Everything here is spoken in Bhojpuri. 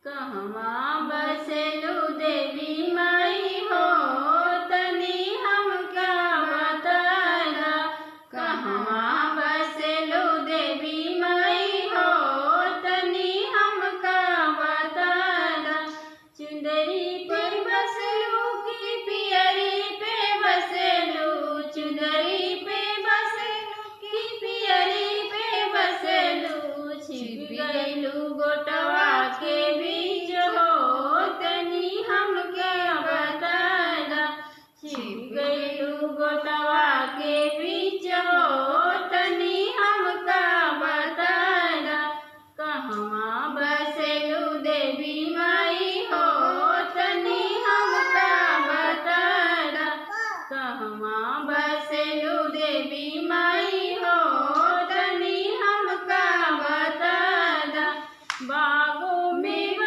कहवा बसेलू देवी माई हो तनी हमका बतादा। कहवा बसेलू देवी माई हो तनी हमका बतादा। चुंदरी पे बसेलू की पियरी पे बसेलू, चुंदरी पे बसेलू की पियरी पे बसेलू। छिप गइलू गोटवा के बीच हो तनी हमके बतादा। छिप गइलू गोटवा के बीच हो तनी हमका बतादा। कहवा बसेलू देवी माई हो तनी हमका बतादा। कहवा बसेलू देवी माई हो तनी हमका बतादा। बागों में